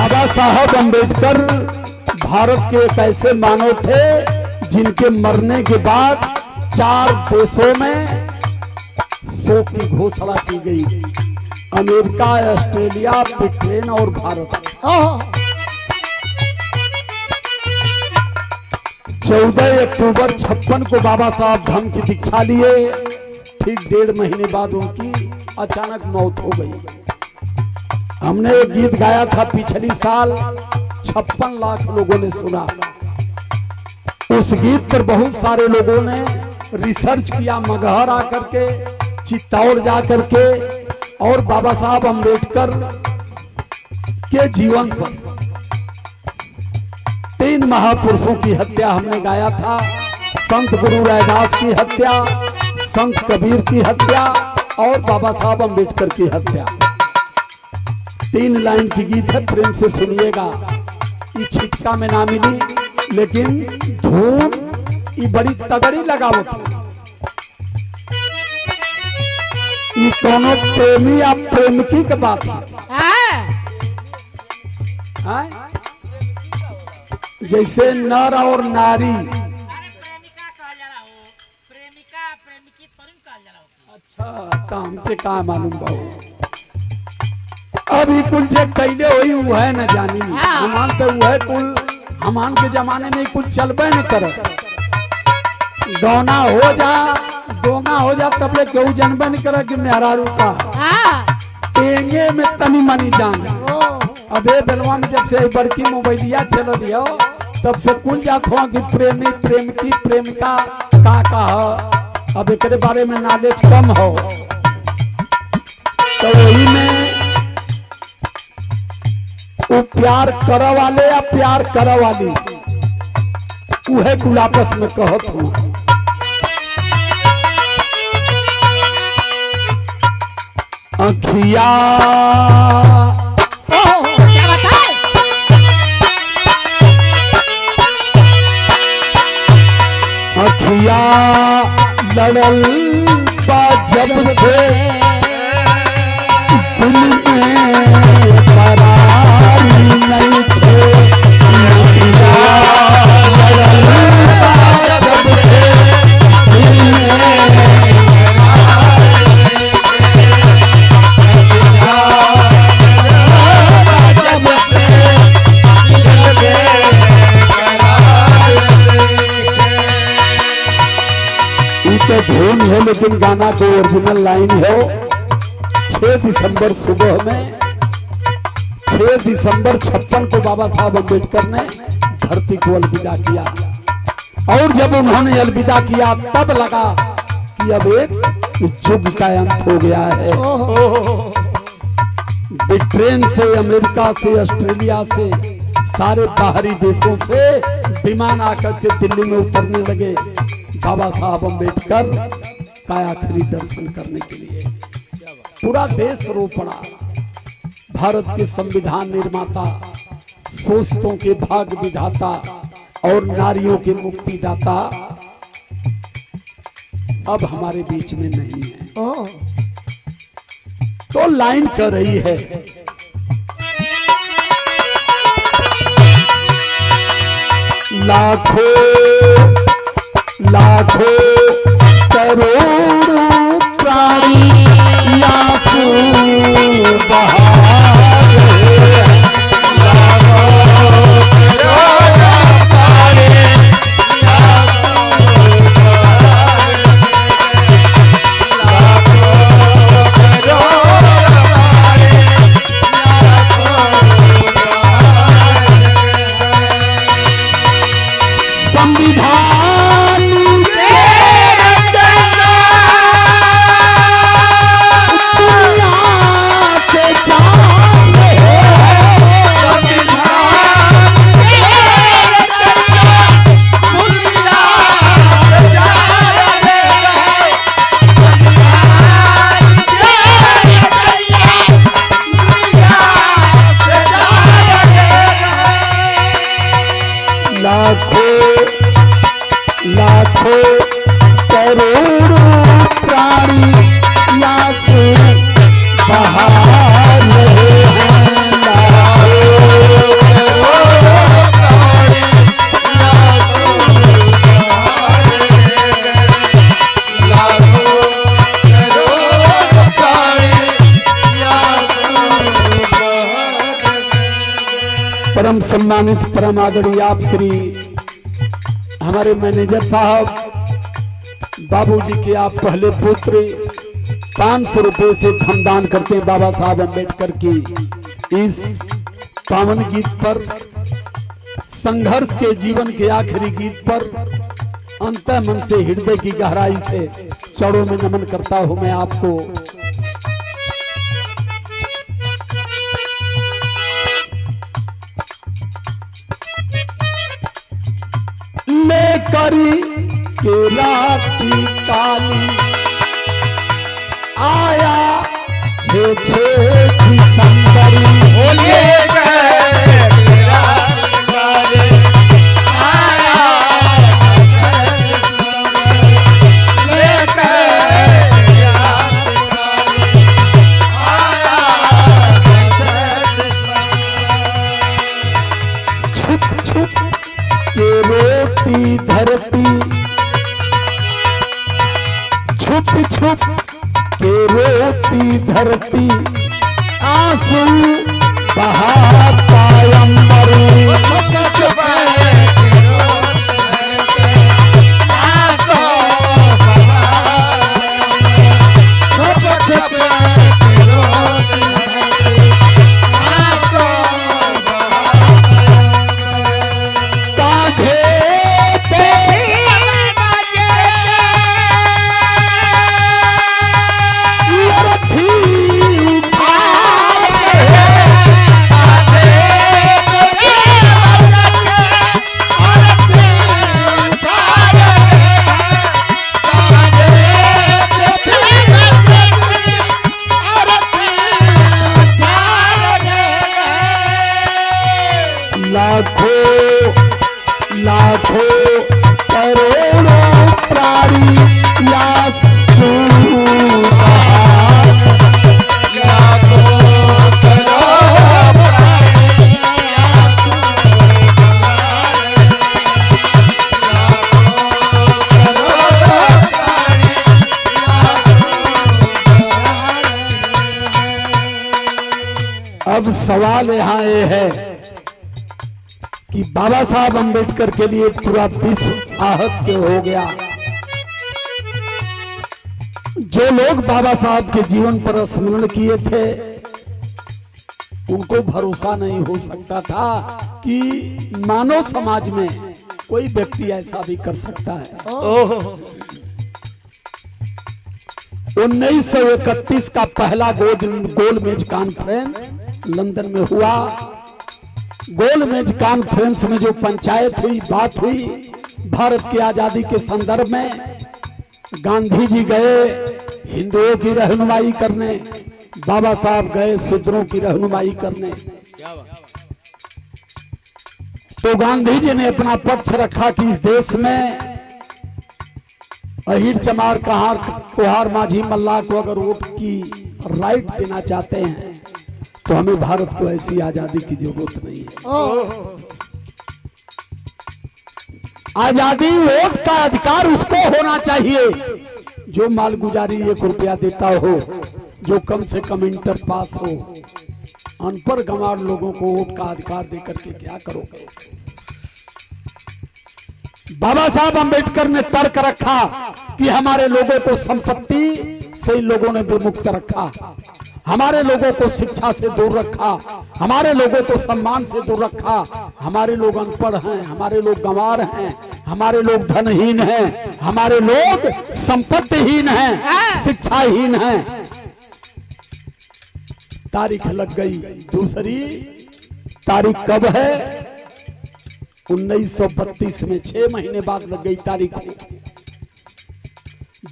बाबा साहब अम्बेडकर भारत के एक ऐसे मानव थे जिनके मरने के बाद 4 देशों में शोक की घोषणा की गई। अमेरिका, ऑस्ट्रेलिया, ब्रिटेन और भारत। 14 अक्टूबर 56 को बाबा साहब धम्म की दीक्षा लिए। ठीक 1.5 महीने बाद उनकी अचानक मौत हो गई। हमने एक गीत गाया था पिछली साल, 56 लाख लोगों ने सुना। उस गीत पर बहुत सारे लोगों ने रिसर्च किया, मगहर आकर के, चित्तौड़ जाकर के, और बाबा साहब अम्बेडकर के जीवन पर 3 महापुरुषों की हत्या हमने गाया था। संत गुरु रैदास की हत्या, संत कबीर की हत्या और बाबा साहब अम्बेडकर की हत्या। 3 लाइन की गीत है, प्रेम से सुनिएगा। ये छिटका में ना मिली, लेकिन धूम ये बड़ी तगड़ी लगावत है। ये कोनो प्रेमी या प्रेमिकी की बात है। जैसे नर और नारी। अच्छा, तो हमके का मालूम बाबू। अभी कुल जे कैले हुई वो है न जानी। हमान के वो है कुल, हमान के जमाने में कुल चलबे न करे। दोना हो जा, दोंगा हो जा, तब ले केहू जनबे न करे कि मेहरा रूपा टेंगे में तनी मनी जान। अबे बेलवा में जब से बड़की मोबाइलिया चल दियो, तब से कुल जात हो कि प्रेमी, प्रेमिकी, प्रेमिका का अब एक बारे में नॉलेज कम हो। तो वही में वो प्यार करे वाले या प्यार करे वाली, उहे कुल आपस में कहत हूँ। अखिया अखिया लड़ल बा जब से दिल में करार नहीं थे। अखिया लड़ल बा जब से दिल में धुन है, लेकिन गाना को ओरिजिनल लाइन है। 6 दिसंबर सुबह में, 6 दिसंबर 56 को बाबा साहब अम्बेडकर ने धरती को अलविदा किया। और जब उन्होंने अलविदा किया तब लगा कि अब एक युग का अंत हो गया है। ब्रिटेन से, अमेरिका से, ऑस्ट्रेलिया से, सारे बाहरी देशों से विमान आकर के दिल्ली में उतरने लगे बाबा साहब अम्बेडकर का आखिरी दर्शन करने के लिए। पूरा देश रो पड़ा। भारत के संविधान निर्माता, शोषितों के भाग्य विधाता और नारियों के मुक्तिदाता अब हमारे बीच में नहीं है। तो लाइन कर रही है, लाखों करोड़ों प्राणी आंसू बहा रहे हैं। संविधान परम सम्मानित परम आदरणीय आप श्री हमारे मैनेजर साहब बाबूजी के आप पहले पुत्र 500 रुपए से धनदान करते हैं बाबा साहब अम्बेडकर की इस पावन गीत पर, संघर्ष के जीवन के आखिरी गीत पर अंत मन से हृदय की गहराई से चरणों में नमन करता हूं मैं आपको। लेकरी केला की काली आया हे छेठी संदरी बोले धरती छुप छुप के रोती धरती आंसू बहाता अंबर लाखों करोड़ों प्राणी अब सवाल यहाँ ये है कि बाबा साहब अम्बेडकर के लिए पूरा विश्व आहत के हो गया। जो लोग बाबा साहब के जीवन पर स्मरण किए थे उनको भरोसा नहीं हो सकता था कि मानव समाज में कोई व्यक्ति ऐसा भी कर सकता है। 1931 का पहला गोल मेज कॉन्फ्रेंस लंदन में हुआ। गोल मेज कॉन्फ्रेंस में जो पंचायत हुई, बात हुई भारत की आजादी के संदर्भ में, गांधी जी गए हिंदुओं की रहनुमाई करने, बाबा साहब गए शूद्रों की रहनुमाई करने। तो गांधी जी ने अपना पक्ष रखा कि इस देश में अहिर चमार कहार कुहार माझी मल्लाह को अगर वोट की राइट देना चाहते हैं तो हमें भारत को ऐसी आजादी की जरूरत नहीं है। आजादी वोट का अधिकार उसको होना चाहिए जो मालगुजारी 1 रुपया देता हो, जो कम से कम इंटर पास हो। अनपढ़ गंवार लोगों को वोट का अधिकार देकर के क्या करोगे? बाबा साहब अम्बेडकर ने तर्क रखा कि हमारे लोगों को संपत्ति से इन लोगों ने विमुक्त रखा, हमारे लोगों को शिक्षा से दूर रखा, हमारे लोगों को सम्मान से दूर रखा। हमारे लोग अनपढ़ हैं, हमारे लोग गंवार हैं, हमारे लोग धनहीन हैं, हमारे लोग संपत्तिहीन हैं, शिक्षाहीन हैं। तारीख लग गई। दूसरी तारीख कब है? 1932 में 6 महीने बाद लग गई तारीख को।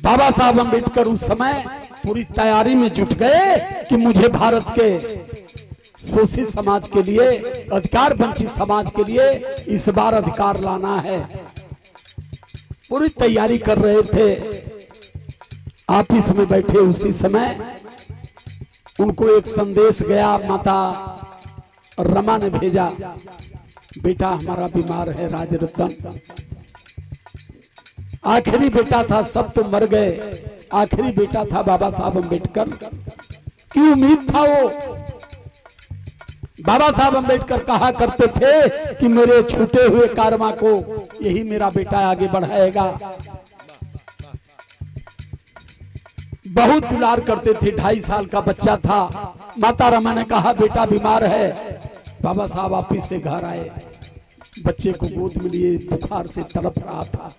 बाबा साहब अम्बेडकर उस समय पूरी तैयारी में जुट गए कि मुझे भारत के शोषित समाज के लिए, अधिकार वंचित समाज के लिए इस बार अधिकार लाना है। पूरी तैयारी कर रहे थे। ऑफिस में बैठे उसी समय उनको एक संदेश गया, माता रमा ने भेजा, बेटा हमारा बीमार है राजरत्न। आखिरी बेटा था, सब तो मर गए, आखिरी बेटा था बाबा साहब अम्बेडकर की उम्मीद था वो बाबा साहब अम्बेडकर कहा करते थे कि मेरे छूटे हुए कारवां को यही मेरा बेटा आगे बढ़ाएगा। बहुत दुलार करते थे। 2.5 साल का बच्चा था। माता रमा ने कहा बेटा बीमार है। बाबा साहब ऑफिस से घर आए, बच्चे को गोद में लिए, बुखार से तड़प रहा था।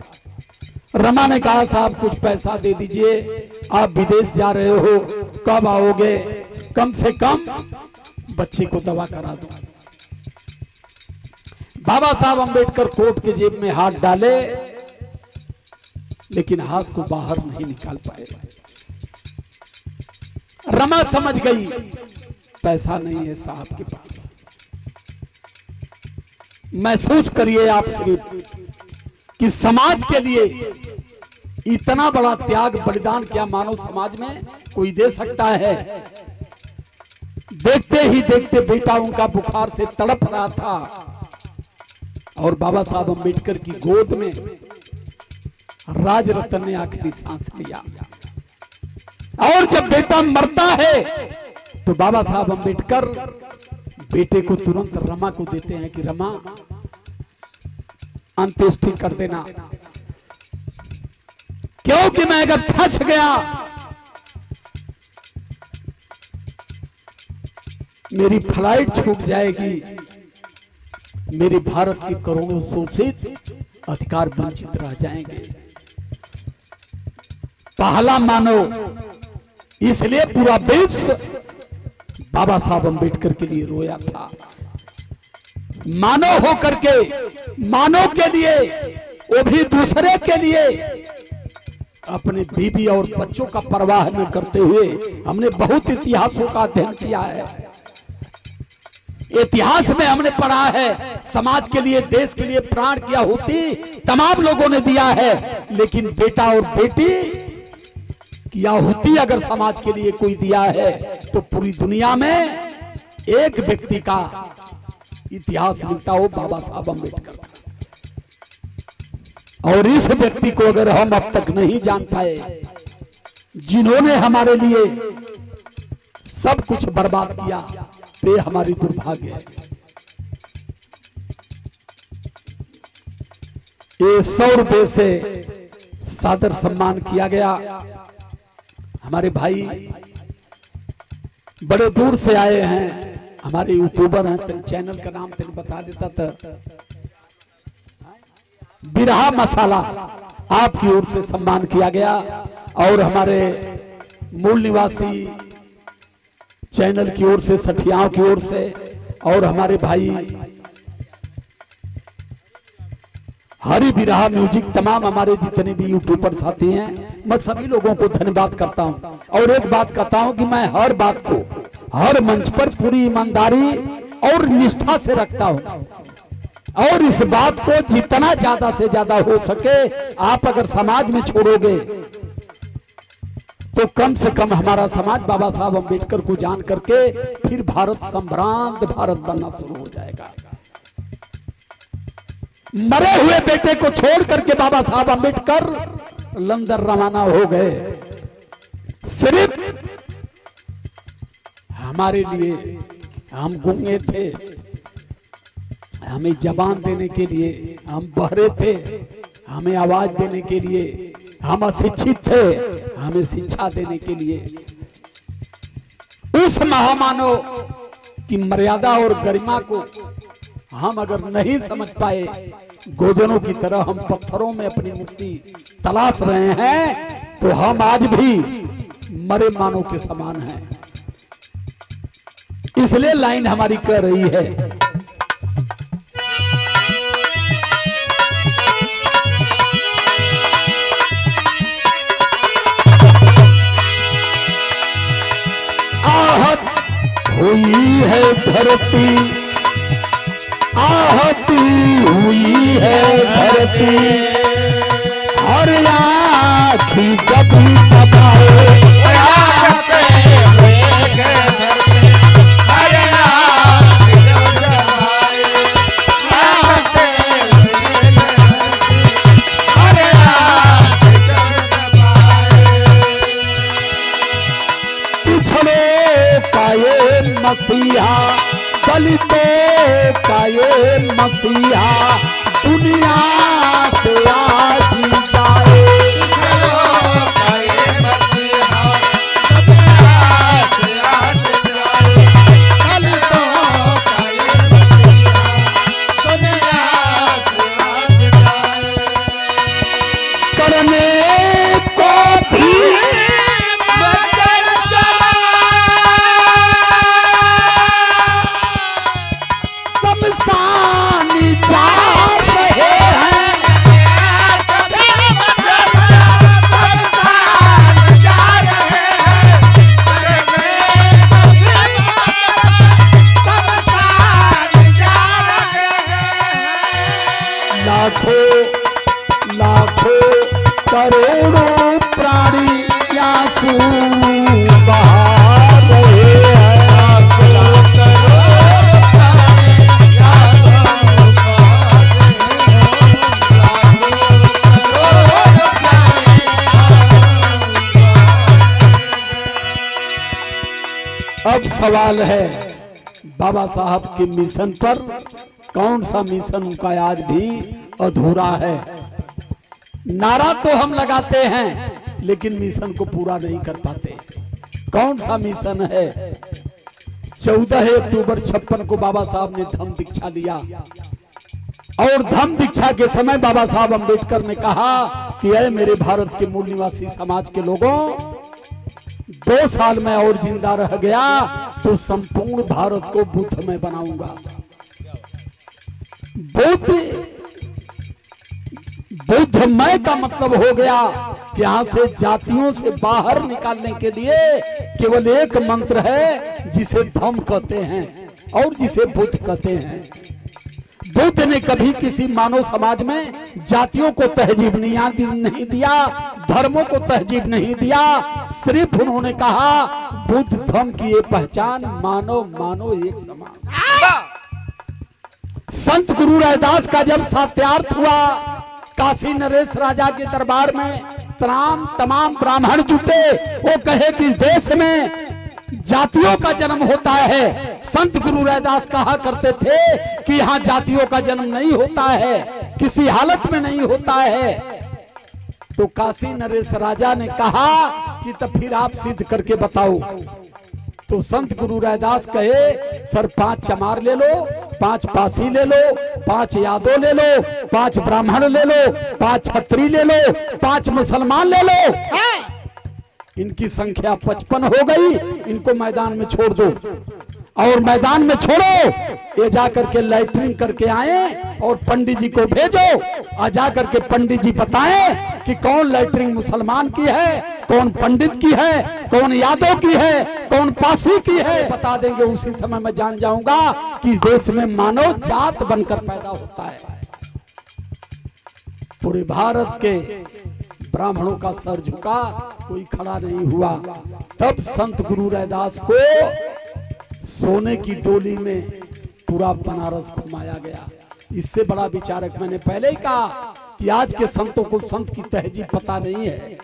रमा ने कहा साहब कुछ पैसा दे दीजिए, आप विदेश जा रहे हो, कब आओगे, कम से कम बच्चे को दवा करा दो। बाबा साहब अम्बेडकर कोट के जेब में हाथ डाले, लेकिन हाथ को बाहर नहीं निकाल पाए। रमा समझ गई पैसा नहीं है साहब के पास। महसूस करिए आप सिर्फ कि समाज के लिए इतना बड़ा त्याग बलिदान क्या मानव समाज में कोई दे सकता है। देखते ही देखते बेटा उनका बुखार से तड़प रहा था और बाबा साहब अम्बेडकर की गोद में राज रतन ने आखिरी सांस लिया। और जब बेटा मरता है तो बाबा साहब अम्बेडकर बेटे को तुरंत रमा को देते हैं कि रमा अंत्येष्टि कर देना, क्योंकि मैं अगर फंस गया मेरी फ्लाइट छूट जाएगी, मेरे भारत के करोड़ों शोषित अधिकार वंचित रह जाएंगे। पहला मानव, इसलिए पूरा विश्व बाबा साहब अम्बेडकर के लिए रोया था। मानव होकर के, मानव के लिए, वो भी दूसरे के लिए, अपने बीवी और बच्चों का परवाह न करते हुए हमने बहुत इतिहासों का अध्ययन किया है। इतिहास में हमने पढ़ा है समाज के लिए, देश के लिए प्राण की आहुति तमाम लोगों ने दिया है, लेकिन बेटा और बेटी की आहुति अगर समाज के लिए कोई दिया है तो पूरी दुनिया में एक व्यक्ति का इतिहास मिलता हो, बाबा साहब अम्बेडकर। और इस व्यक्ति को अगर हम अब तक नहीं जान पाए, जिन्होंने हमारे लिए सब कुछ बर्बाद किया, तो ये हमारी दुर्भाग्य है। ये 100 रुपए से सादर सम्मान किया गया। हमारे भाई बड़े दूर से आए हैं, हमारे यूट्यूबर हैं, तेरे चैनल का नाम तेरे बता देता था। बिरहा मसाला आपकी ओर से सम्मान किया गया और हमारे मूल निवासी चैनल की ओर से, सठियाओं की ओर से, और हमारे भाई हरी बिरहा म्यूजिक, तमाम हमारे जितने भी यूट्यूबर साथी हैं, मैं सभी लोगों को धन्यवाद करता हूं। और एक बात कहता हूं कि मैं हर बात को, हर मंच पर पूरी ईमानदारी और निष्ठा से रखता हूं, और इस बात को जितना ज्यादा से ज्यादा हो सके आप अगर समाज में छोड़ोगे तो कम से कम हमारा समाज बाबा साहब अम्बेडकर को जान करके फिर भारत संभ्रांत भारत बनना शुरू हो जाएगा। मरे हुए बेटे को छोड़ करके बाबा साहब अम्बेडकर लंदन रवाना हो गए, सिर्फ हमारे लिए। हम गूंगे थे, हमें जबान देने के लिए, हम बहरे थे, हमें आवाज देने के लिए, हम अशिक्षित थे, हमें शिक्षा देने के लिए। उस महामानव की मर्यादा और गरिमा को हम अगर नहीं समझ पाए, गोजरों की तरह हम पत्थरों में अपनी मुक्ति तलाश रहे हैं, तो हम आज भी मरे मानव के समान हैं। इसलिए लाइन हमारी कह रही है, आहत हुई है धरती, आहती हुई है धरती, हर आँखी जब तबाए, पिछले पाए मसीहा दलित का ये मसीहा दुनिया से आज जाए। करने को भी शमशानी जा रहे हैं। लाखों लाखों करोड़ों प्राणी आंसू बहा रहे हैं। अब सवाल है बाबा साहब के मिशन पर, कौन सा मिशन उनका आज भी अधूरा है। नारा तो हम लगाते हैं लेकिन मिशन को पूरा नहीं कर पाते। कौन सा मिशन है? 14 अक्टूबर 56 को बाबा साहब ने धम्म दीक्षा लिया और धम्म दीक्षा के समय बाबा साहब अम्बेडकर ने कहा कि ऐ मेरे भारत के मूल निवासी समाज के लोगों, 2 साल में और जिंदा रह गया तो संपूर्ण भारत को बुद्धमय बनाऊंगा। बुद्धमय का मतलब हो गया कि यहां से जातियों से बाहर निकालने के लिए केवल एक मंत्र है जिसे धम्म कहते हैं और जिसे बुद्ध कहते हैं। बुद्ध ने कभी किसी मानव समाज में जातियों को तहजीब नहीं दिया, धर्मों को तहजीब नहीं दिया। सिर्फ उन्होंने कहा बुद्ध धर्म की ये पहचान, मानो मानो एक समान। संत गुरु रैदास का जब सत्यार्थ हुआ, काशी नरेश राजा के दरबार में तमाम ब्राह्मण जुटे। वो कहे कि इस देश में जातियों का जन्म होता है। संत गुरु रैदास कहा करते थे कि यहाँ जातियों का जन्म नहीं होता है, किसी हालत में नहीं होता है। तो काशी नरेश राजा ने कहा कि तब फिर आप सिद्ध करके बताओ। तो संत गुरु रैदास कहे सर 5 चमार ले लो, 5 पासी ले लो, 5 यादव ले लो, 5 ब्राह्मण ले लो, 5 छत्री ले लो, 5 मुसलमान ले लो। इनकी संख्या 55 हो गई। इनको मैदान में छोड़ दो और मैदान में छोड़ो। ये जाकर के लैट्रिन करके आए और पंडित जी को भेजो। आ जाकर के पंडित जी बताएं कि कौन लैट्रिन मुसलमान की है, कौन पंडित की है, कौन यादव की है, कौन पासी की है। बता देंगे उसी समय मैं जान जाऊंगा कि इस देश में मानव जात बनकर पैदा होता है। पूरे भारत के ब्राह्मणों का सर झुका, कोई खड़ा नहीं हुआ। तब संत गुरु रैदास को सोने की डोली में पूरा बनारस घुमाया गया। इससे बड़ा विचारक मैंने पहले ही कहा कि आज के संतों को संत की तहजीब पता नहीं है।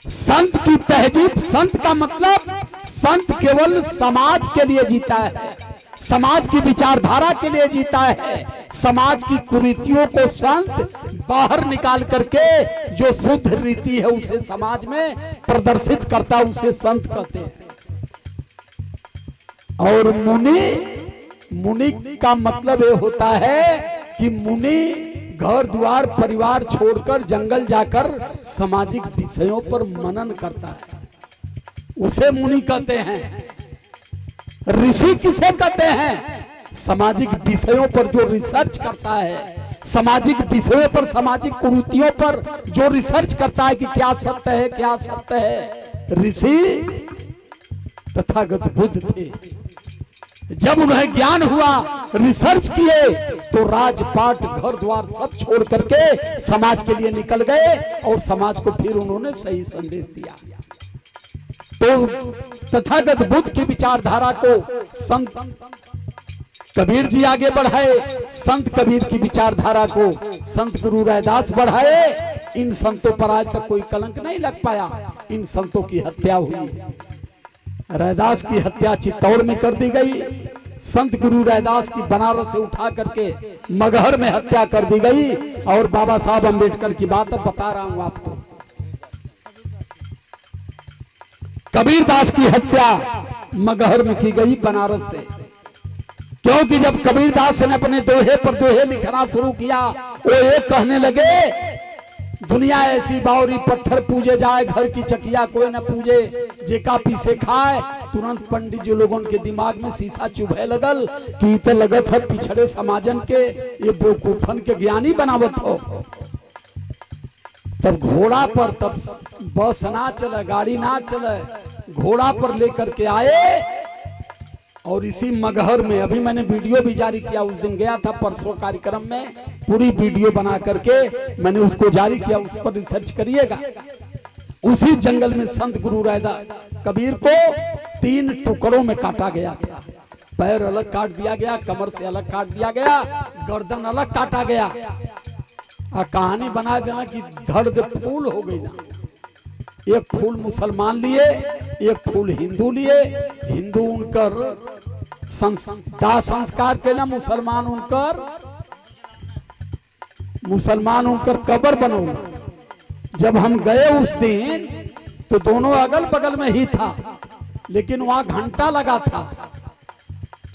संत की तहजीब, संत का मतलब संत केवल समाज के लिए जीता है, समाज की विचारधारा के लिए जीता है। समाज की कुरीतियों को संत बाहर निकाल करके जो शुद्ध रीति है उसे समाज में प्रदर्शित करता, उसे संत कहते हैं। और मुनि का मतलब ये होता है कि मुनि घर द्वार परिवार छोड़कर जंगल जाकर सामाजिक विषयों पर मनन करता है, उसे मुनि कहते हैं। ऋषि किसे कहते हैं? सामाजिक विषयों पर जो रिसर्च करता है, सामाजिक विषयों पर, सामाजिक कुरीतियों पर जो रिसर्च करता है कि क्या सत्य है, क्या सत्य है। ऋषि तथागत बुद्ध थे। जब उन्हें ज्ञान हुआ, रिसर्च किए, तो राजपाट घर द्वार सब छोड़ करके समाज के लिए निकल गए और समाज को फिर उन्होंने सही संदेश दिया। तो तथागत बुद्ध की विचारधारा को संत कबीर जी आगे बढ़ाए, संत कबीर की विचारधारा को संत गुरु रैदास बढ़ाए। इन संतों पर आज तक कोई कलंक नहीं लग पाया। इन संतों की हत्या हुई। रैदास की हत्या चित्तौड़ में कर दी गई, संत गुरु रैदास की बनारस से उठा करके मगहर में हत्या कर दी गई। और बाबा साहब अम्बेडकर की बात अब बता रहा हूं आपको। कबीरदास की हत्या मगहर में की गई बनारस से, क्योंकि जब कबीरदास ने अपने दोहे पर दोहे लिखना शुरू किया, वो एक कहने लगे दुनिया ऐसी बावरी पत्थर पूजे जाए, घर की चकिया कोई न पूजे, जेका पीसे खाए। तुरंत पंडित जी लोगों के दिमाग में शीशा चुभे लगल कि तो लगत है पिछड़े समाजन के ये बेवकूफन के ज्ञानी बनावत हो। तब घोड़ा पर, तब बस ना चले, गाड़ी ना चले, घोड़ा पर लेकर के आए और इसी मगहर में, अभी मैंने वीडियो भी जारी किया, उस दिन गया था परसों कार्यक्रम में, पूरी वीडियो बना करके मैंने उसको जारी किया, उस पर रिसर्च करिएगा। उसी जंगल में संत गुरु रैदास कबीर को 3 टुकड़ों में काटा गया था। पैर अलग काट दिया गया, कमर से अलग काट दिया गया, गर्दन अलग काटा गया। कहानी बना देना कि धड़ फूल हो गई ना। एक फूल मुसलमान लिए, एक फूल हिंदू लिए। हिंदू उनकर दाह संस्कार के ना, मुसलमान उनकर कब्र बनौला। जब हम गए उस दिन तो दोनों अगल बगल में ही था, लेकिन वहां घंटा लगा था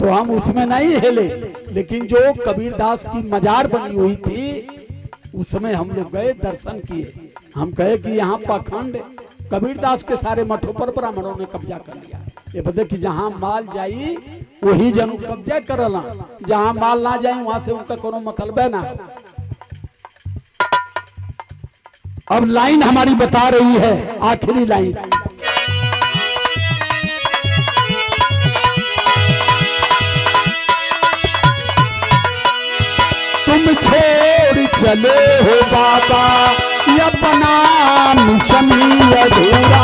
तो हम उसमें नहीं हिले। लेकिन जो कबीरदास की मजार बनी हुई थी उसमें हम लोग गए, दर्शन किए। हम कहे कि यहाँ पाखंड, कबीरदास के सारे मठों पर ब्राह्मणों ने कब्जा कर लिया। ये बता कि जहाँ माल जाई वही जनू कब्जा करला, जहाँ माल ना जाए वहां से उनका कोनो मतलब है ना। अब लाइन हमारी बता रही है, आखिरी लाइन, तुम छोड़ चले हो बाबा अपना मिशन अधूरा।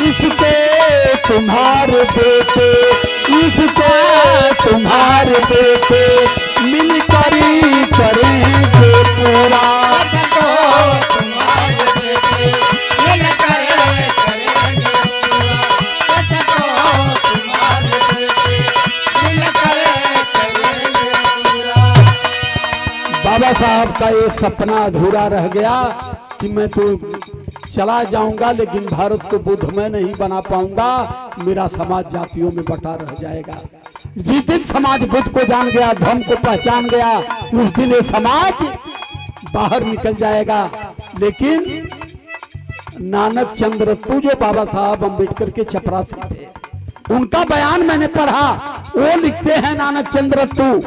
इसके तुम्हारे बेटे, इसके तुम्हारे बेटे मिलकर करेंगे पूरा। बाबा साहब का ये सपना अधूरा रह गया कि मैं तो चला जाऊंगा लेकिन भारत को बुद्धमय नहीं बना पाऊंगा, मेरा समाज जातियों में बटा रह जाएगा। जिस दिन समाज बुद्ध को जान गया, धर्म को पहचान गया, उस दिन ये समाज बाहर निकल जाएगा। लेकिन नानक चंद्रत्तू जो बाबा साहब अम्बेडकर के चपरासी थे, उनका बयान मैंने पढ़ा। वो लिखते हैं नानक चंद्रत्तू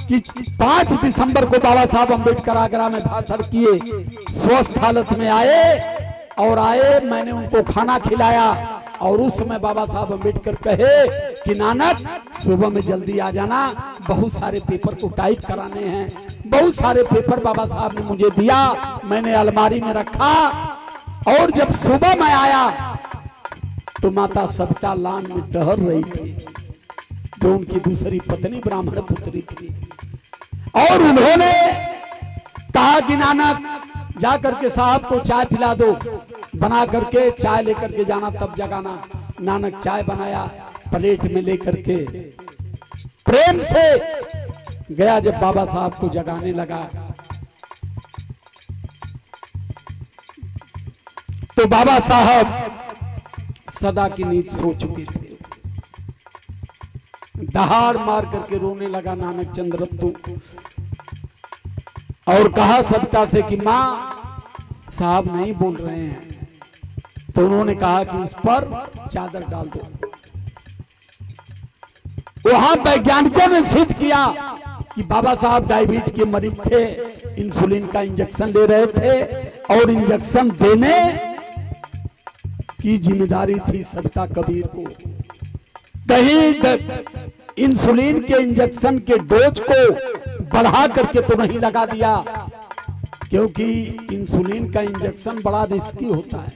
कि 5 दिसंबर को बाबा साहब अम्बेडकर आगरा में भाषण किए, स्वस्थ हालत में आए और आए, मैंने उनको खाना खिलाया और उस समय बाबा साहब अम्बेडकर कहे कि नानक सुबह में जल्दी आ जाना, बहुत सारे पेपर को टाइप कराने हैं। बहुत सारे पेपर बाबा साहब ने मुझे दिया, मैंने अलमारी में रखा और जब सुबह में आया तो माता सविता लान में टहल रही थी, जो उनकी दूसरी पत्नी ब्राह्मण पुत्री थी। और उन्होंने कहा कि नानक जा करके साहब को चाय पिला दो, बना करके चाय लेकर के जाना तब जगाना। नानक चाय बनाया, प्लेट में लेकर के प्रेम से गया। जब बाबा साहब को जगाने लगा तो बाबा साहब सदा की नींद सो चुके थे। दहाड़ मार करके रोने लगा नानक चंद्रत्तू और कहा सविता से कि माँ साहब नहीं बोल रहे हैं। तो उन्होंने कहा कि उस पर चादर डाल दो। वहां वैज्ञानिकों ने सिद्ध किया कि बाबा साहब डायबिटीज के मरीज थे, इंसुलिन का इंजेक्शन ले रहे थे और इंजेक्शन देने की जिम्मेदारी थी सविता कबीर को। कहीं इंसुलिन के इंजेक्शन के डोज को बढ़ा करके तो नहीं लगा दिया, क्योंकि इंसुलिन का इंजेक्शन बड़ा रिस्की होता है।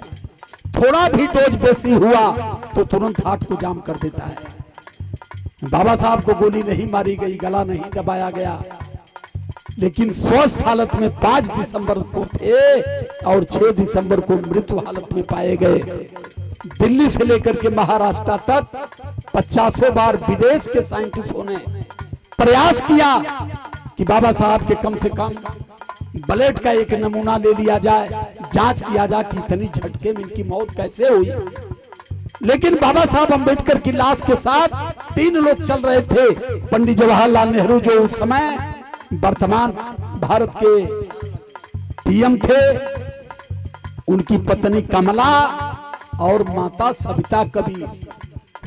थोड़ा भी डोज बेसी हुआ तो तुरंत हार्ट को जाम कर देता है। बाबा साहब को गोली नहीं मारी गई, गला नहीं दबाया गया, लेकिन स्वस्थ हालत में 5 दिसंबर को थे और 6 दिसंबर को मृत्यु हालत में पाए गए। दिल्ली से लेकर के महाराष्ट्र तक 50 बार विदेश के साइंटिस्टों ने प्रयास किया कि बाबा साहब के कम से कम ब्लड का एक नमूना ले लिया जाए, जांच किया जाए कि इतनी झटके में इनकी मौत कैसे हुई। लेकिन बाबा साहब अंबेडकर की लाश के साथ 3 लोग चल रहे थे। पंडित जवाहरलाल नेहरू जो उस समय वर्तमान भारत के पीएम थे, उनकी पत्नी कमला और माता सविता कबीर।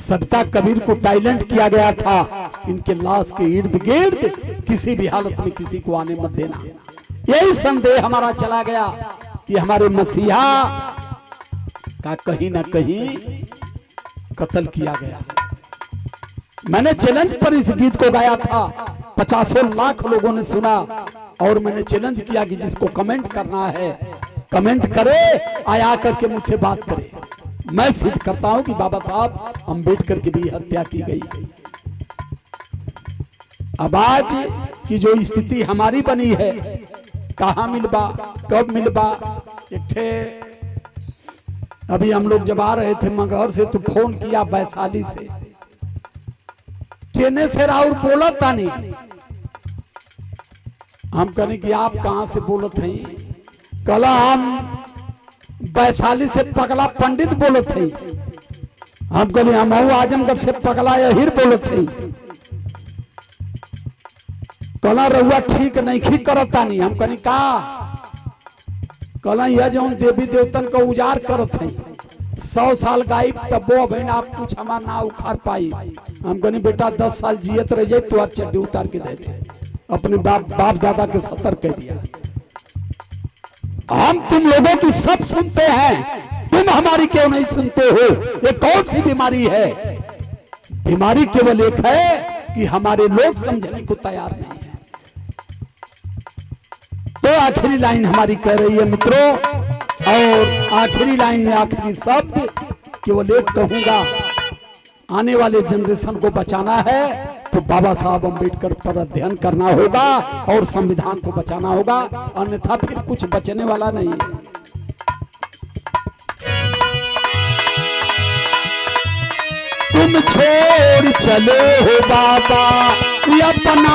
सविता कबीर को टाइलेंट किया गया था, इनके लाश के इर्द गिर्द किसी भी हालत में किसी को आने मत देना। यही संदेह हमारा चला गया कि हमारे मसीहा का कहीं ना कहीं कत्ल किया गया। मैंने चैलेंज पर इस गीत को गाया था, 50 लाख लोगों ने सुना और मैंने चैलेंज किया कि जिसको कमेंट करना है कमेंट करे, आया करके मुझसे बात करे। मैं सिद्ध करता हूं कि बाबा साहब अंबेडकर की भी हत्या की गई। अब आज की जो स्थिति हमारी बनी है, कहाँ मिलबा, कब मिलबा। एक ठे अभी हम लोग जब आ रहे थे मगहर से तो फोन किया वैशाली से, चेन्नई से राउर बोला था नहीं। हम कहने कि आप कहां से बोलत हैं? कला हम वैशाली से पगला पंडित बोलत है। हम कहने हम आजमगढ़ से पगला यही बोलत है। कला रहुआ ठीक नहीं करता नहीं। हम कहनी का कला यह जो देवी देवतन का उजार करत है, 100 साल गायब तब वो बहन आप कुछ हमारा ना उखाड़ पाई। हम कहनी बेटा 10 साल जियत रह जाए तो चड्डी उतार के दे दे। अपने बाप दादा के 70 कह दिया। हम तुम लोगों की सब सुनते हैं, तुम हमारी क्यों नहीं सुनते हो? ये कौन सी बीमारी है? बीमारी केवल एक है कि हमारे लोग समझने को तैयार नहीं है। तो आखिरी लाइन हमारी कह रही है मित्रों, और आखिरी लाइन में आखिरी शब्द केवल एक कहूंगा, आने वाले जनरेशन को बचाना है तो बाबा साहब अंबेडकर पर अध्ययन करना होगा और संविधान को बचाना होगा, अन्यथा फिर कुछ बचने वाला नहीं है। तुम छोड़ चले हो बाबा अपना,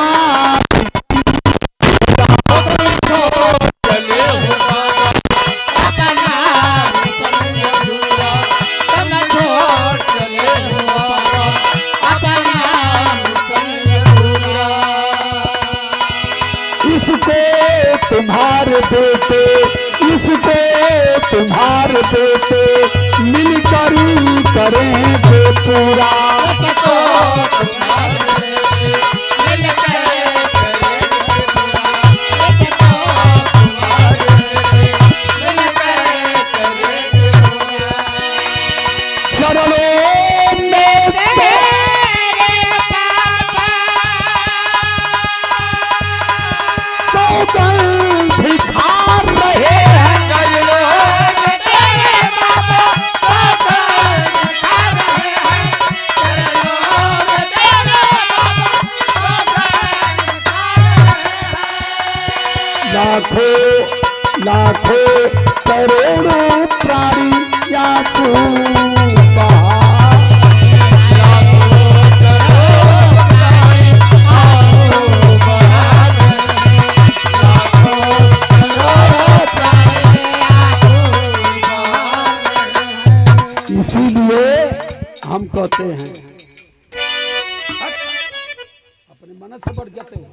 तुम्हारे बेटे, इसको तुम्हारे बेटे मिलकर करेंगे पूरा। लाखों लाखों करोड़ों प्राणी या इसीलिए हम कहते हैं अपने मन से बढ़ जाते हैं।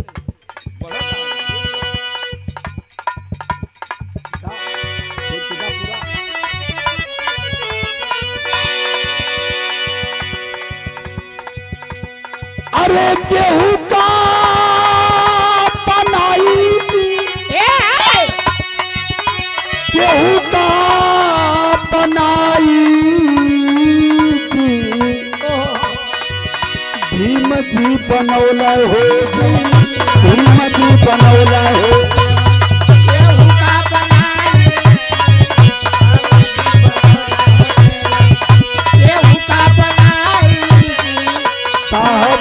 अरे गेहूं का बनाई, गेहूं का बनाई, भीम जी बनौला हो, भीम जी बनौला हो। साहब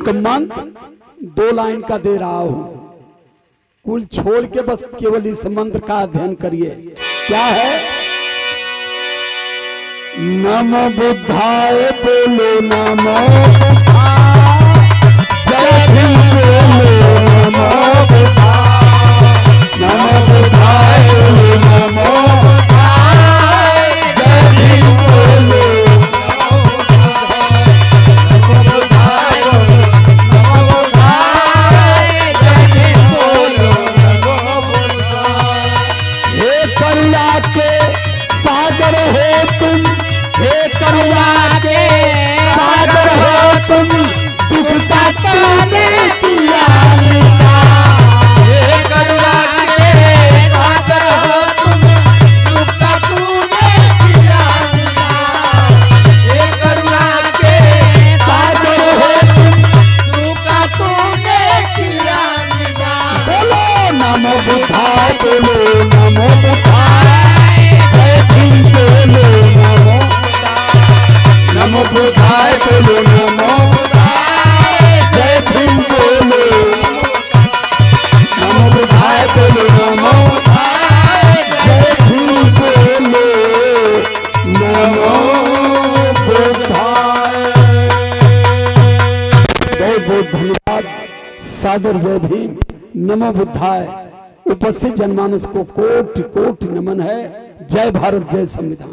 एक मंत्र 2 लाइन का दे रहा हूं, कुल छोड़ के बस केवल इस मंत्र का अध्ययन करिए। क्या है? नमो बुद्धाय बोलो, नमो जय भीम बोलो, नमो नमो बुद्धाय बोलो, नमो जय भीम बोलो, हे करुणा के सागर हो तुम, हे करुणा के सागर हो तुम, दुख का तूने किया मिटा। हे करुणा के सागर हो तुम, दुख का तूने किया मिटा। हे करुणा के सागर हो तुम, दुख का तूने किया मिटा। बोलो नमो बुद्धाय, बोलो नमो बुद्धाय, जय भीम बोलो, नमो नमो बुद्धाय बोलो, नमो जय भीम बोलो, नमो बुद्धाय बोलो, नमो जय भीम बोलो, नमो बुद्धाय। बहुत बहुत धन्यवाद। सादर जय भीम, नमो बुद्धाय। उपस्थित जनमानस को कोटि कोटि नमन है। जय भारत, जय संविधान।